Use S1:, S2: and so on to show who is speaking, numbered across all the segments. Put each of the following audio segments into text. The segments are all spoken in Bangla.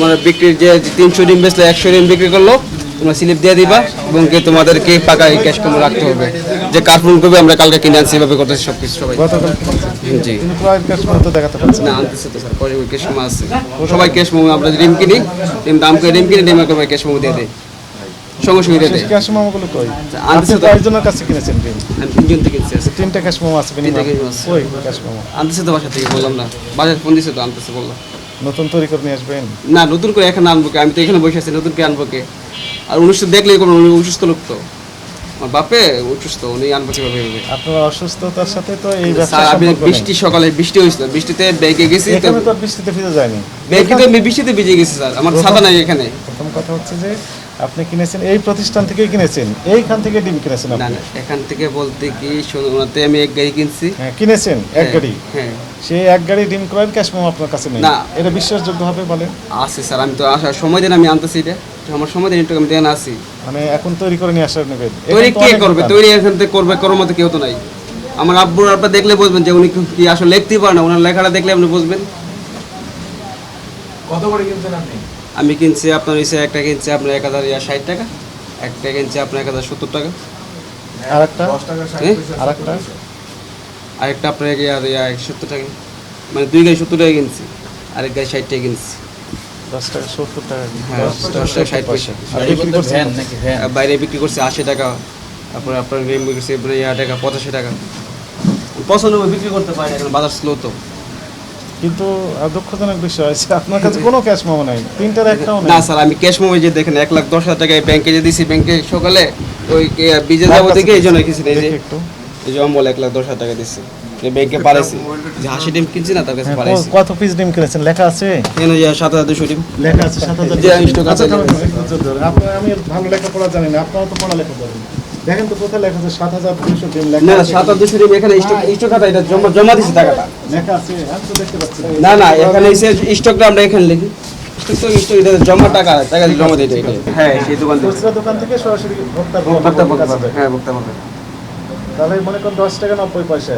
S1: তোমার বিক্রির যে 300 ডিম বেচলে 100 ডিম বিক্রি করলো তোমরা স্লিপ দিয়ে দিবা এবং তোমাদেরকে পাকা ক্যাশ কম রাখতে হবে। যে কার্টুন করবে আমরা কালকে কিনে আনছি এভাবে করতেছি সবকিছু সবাই। জি না আনতেছে তো স্যার পরে ক্যাশ কম আছে সবাই ক্যাশ মোমো আমরা ডিম কিনি ডিম দাম করে ডিম কিনি ডিমের করে ক্যাশ মোমো দিয়ে দেয় সঙ্গে সঙ্গে দিয়ে দেয়।
S2: ক্যাশ মোমোগুলো কই আনতেছে তো কয়জনের কাছে কিনেছেন ডিম?
S1: আমি 3 জন থেকে কিনছি আছে
S2: 3টা ক্যাশ মোমো আছে কিনে কই ক্যাশ মোমো
S1: আনতেছে তো বাসা থেকে বললাম না বাজার ফোন দিছে তো আনতেছে বললাম।
S2: নতুন তৈরি করে নিয়ে আসবেন
S1: না নতুন করে এখন আনবো কে আমি তো এখানে বসে আছি নতুন কে আনবো কে আর অনুষ্ঠান দেখলেই কোনো অসুস্থ লোক তো আমার বাপে অসুস্থ উনি আনবো কিভাবে
S2: আপনার অসুস্থতার সাথে তো এই ব্যবসা
S1: আমি বৃষ্টি সকালে বৃষ্টি হয়েছিল বৃষ্টিতে ব্যাগে গেছি
S2: এখানে তো বৃষ্টিতে ভিজে যায়নি
S1: ব্যাগে আমি বৃষ্টিতে ভিজে গেছি স্যার আমার ছাতা নাই এখানে।
S2: প্রথম কথা হচ্ছে যে আপনি কিনেছেন এই প্রতিষ্ঠান থেকেই কিনেছেন এইখান থেকে ডিম কিনেছেন
S1: না
S2: আপনি?
S1: না এখান থেকে বলতে কি সোনাতে আমি এক গাড়ি কিনছি।
S2: হ্যাঁ কিনেছেন এক গাড়ি।
S1: হ্যাঁ
S2: সেই এক গাড়ি ডিম ক্রয়ের ক্যাশ মোমো আপনার কাছে নেই
S1: না
S2: এটা বিশ্বাসযোগ্য হবে বলেন?
S1: আছে স্যার আমি তো আসার সময় দিন আমি আনতেছি এটা আমার সময় দিন একটু আমি দেন আসি
S2: মানে এখন তৈরি করে নিয়ে আসার নেবেন
S1: তৈরি কে করবে তৈরি এখান থেকে করবে করার মতো কেউ তো নাই। আমার আব্বুর আব্বা দেখলে বুঝবেন যে উনি কি আসলে লিখতে পারে না ওনার লেখাটা দেখলে আপনি বুঝবেন।
S2: কত করে কিনছেন আপনি?
S1: আমি কিনছি আপনার হইছে একটা কিনছি আপনার 1060 টাকা একটা কিনছি আপনার 1070 টাকা
S2: আরেকটা 10 টাকা 60 পয়সা
S1: আরেকটা আপনার 70 টাকা মানে দুই গাড়ি 70 টাকা কিনছি আরেক গাড়ি 60 টাকা কিনছি
S2: 10 টাকা 70 টাকা
S1: হ্যাঁ 10 টাকা 60 পয়সা
S2: আর বিক্রি করছেন নাকি? হ্যাঁ
S1: বাইরে বিক্রি করছি 80 টাকা তারপরে আপনার রেম বিক্রি করছি টাকা 85 টাকা 95 বিক্রি করতে পারি এখন বাজার স্লো তো।
S2: কিন্তু দুঃখজনক বিষয় আছে আপনার কাছে কোনো ক্যাশ মোমো নাই 3টার একটাও নাই।
S1: না স্যার আমি ক্যাশ মোমো যে দেখেন 1,10,000 টাকা ব্যাংকে যে দিছি ব্যাংকে সকালে ওই বিজে যাবো দেখে এই জন্য কিছু নেই যে এই যে অম্বল 1,10,000 টাকা দিছি ব্যাংকে পারেছি যে 80 ডিম কিনছি না তার কাছে পারেছি।
S2: কত পিস ডিম কিনেছেন লেখা আছে?
S1: এখানে যে 7,200 ডিম
S2: লেখা আছে 7,000
S1: যে স্টক আছে।
S2: আপনি আমি ভালো লেখাপড়া জানি না আপনারা তো পড়ালেখা করেন দেখেন তো কোথায় লেখা আছে 7,200 ডিম লেখা
S1: না
S2: আছে?
S1: 7,200 ডিম এখানে স্টক খাতা এটা জমা দিছি টাকাটা
S2: লেখা আছে আমি তো দেখতে পাচ্ছি
S1: না না এখানে এসে স্টকটা আমরা এখানে লিখি স্টক এটা জমা টাকা জমা দিতে হ্যাঁ সেই দোকান থেকে
S2: খুচরা দোকান থেকে সরাসরি ভোক্তা
S1: হ্যাঁ ভোক্তা পাবে
S2: তাহলে মনে করেন 10 টাকা 90 পয়সা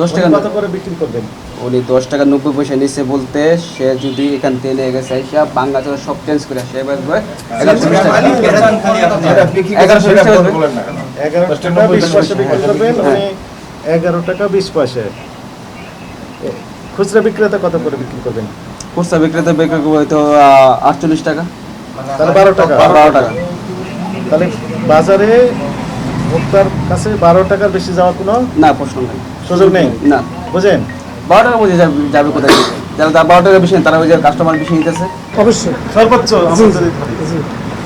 S1: 10 টাকা
S2: কত করে বিক্রি করবেন?
S1: উনি 10 টাকা 90 পয়সা নিচ্ছে বলতে সে যদি এখান থেকে নিয়ে গেছে হিসাব বাংলা চলে সব চেঞ্জ করে সে এবার 1120 টাকা 1120 টাকা বলেন না
S2: 11 টাকা 20 পয়সা বিক্রি করবেন উনি 11 টাকা 20 পয়সা। খুচরা বিক্রেতা কত করে বিক্রি করবেন?
S1: খুচরা বিক্রেতা বিক্রি করবে তো 48 টাকা
S2: তাহলে 12 টাকা
S1: 12 টাকা
S2: তাহলে বাজারে ভোক্তার কাছে 12 টাকার বেশি যাওয়ার কোনো
S1: না প্রশ্ন নাই
S2: সুযোগ নেই
S1: না
S2: বুঝেন
S1: 12 টাকা মধ্যে যাবে কোথায় যারা 12 টাকা বেশি তারা ওই যে কাস্টমার বেশি নিতেছে
S2: অবশ্যই সর্বোচ্চ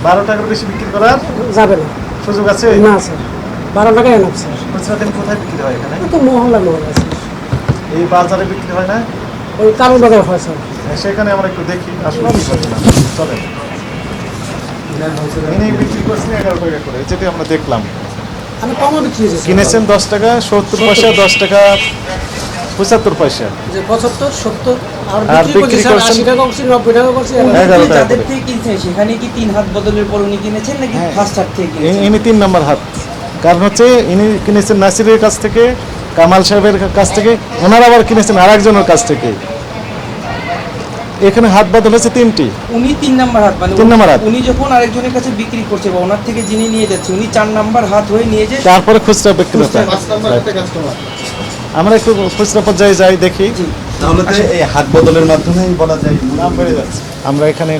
S2: 12 টাকার বেশি বিক্রি করার
S3: যাবে না
S2: সুযোগ আছে
S3: না স্যার 12 টাকায় এনাফ স্যার।
S2: খুচরা দিন কোথায় বিক্রি হয় এখানে?
S3: তো মহল্লা স্যার
S2: এই বাজারে বিক্রি হয় না
S3: ওই কারণ বাজার হয় স্যার
S2: সেখানে আমরা একটু দেখি আসলে চলেন ইনি বিক্রি করছেন 11 টাকা করে যেটা আমরা দেখলাম
S3: আমি কমও বিক্রি হয়েছে
S2: কিনেছেন 10 টাকা 70 পয়সা 10 টাকা 75 পয়সা
S3: যে 75 70
S2: আর
S3: আর
S2: বিক্রি
S3: বিক্রি করছি
S2: করছেন
S3: 80 টাকা করছি 90 টাকা করছি
S2: 11 টাকা
S4: যাদের থেকে কিনছেন সেখানে কি 3 হাত বদলের পর উনি কিনেছেন নাকি ফার্স্ট হাত থেকে কিনেছেন?
S2: ইনি 3 নম্বর হাত কারণ হচ্ছে ইনি কিনেছেন নাসিরের কাছ থেকে কামাল সাহেবের কাছ থেকে ওনারা আবার কিনেছেন আরেকজনের কাছ থেকে এখানে হাত বদল হয়েছে 3টি
S4: উনি 3 নাম্বার হাত মানে
S2: 3 নম্বর হাত
S4: উনি যখন আরেকজনের কাছে বিক্রি করছে বা ওনার থেকে যিনি নিয়ে যাচ্ছে উনি 4 নাম্বার হাত হয়ে নিয়ে যায়
S2: তারপরে খুচরা বিক্রেতা আমরা একটু খুচরা পর্যায়ে যাই দেখি
S5: তাহলে তো এই হাত বদলের মাধ্যমেই বলা যায়
S2: নাম বেড়ে যাচ্ছে। আমরা এখানে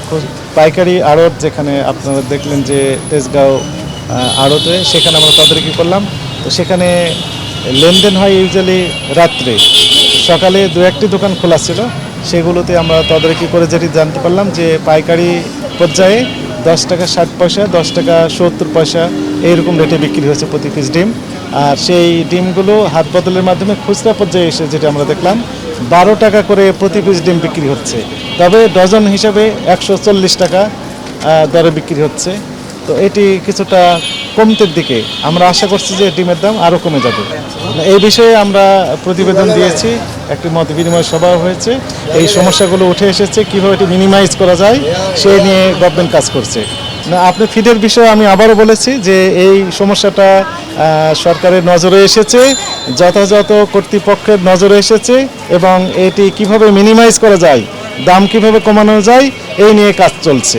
S2: পাইকারি আড়ত যেখানে আপনারা দেখলেন যে তেজগাঁও আড়তে সেখানে আমরা তদারকি করলাম তো সেখানে লেনদেন হয় ইউজুয়ালি রাত্রে সকালে 2-1টি দোকান খোলা ছিল সেগুলোতে আমরা তদারকি করে যেটি জানতে পারলাম যে পাইকারি পর্যায়ে 10 টাকা 60 পয়সা 10 টাকা 70 পয়সা এইরকম রেটে বিক্রি হয়েছে প্রতি পিস ডিম আর সেই ডিমগুলো হাত বদলের মাধ্যমে খুচরা পর্যায়ে এসে যেটা আমরা দেখলাম 12 টাকা করে প্রতি পিস ডিম বিক্রি হচ্ছে তবে ডজন হিসাবে 140 টাকা দরে বিক্রি হচ্ছে তো এটি কিছুটা কমতের দিকে আমরা আশা করছি যে ডিমের দাম আরও কমে যাবে এই বিষয়ে আমরা প্রতিবেদন দিয়েছি একটি মত বিনিময় সভা হয়েছে এই সমস্যাগুলো উঠে এসেছে কীভাবে এটি মিনিমাইজ করা যায় সেই নিয়ে গভর্নমেন্ট কাজ করছে না আপনি ফিডের বিষয়ে আমি আবারও বলেছি যে এই সমস্যাটা সরকারের নজরে এসেছে যথাযথ কর্তৃপক্ষের নজরে এসেছে এবং এটি কিভাবে মিনিমাইজ করা যায় দাম কিভাবে কমানো যায় এই নিয়ে কাজ চলছে।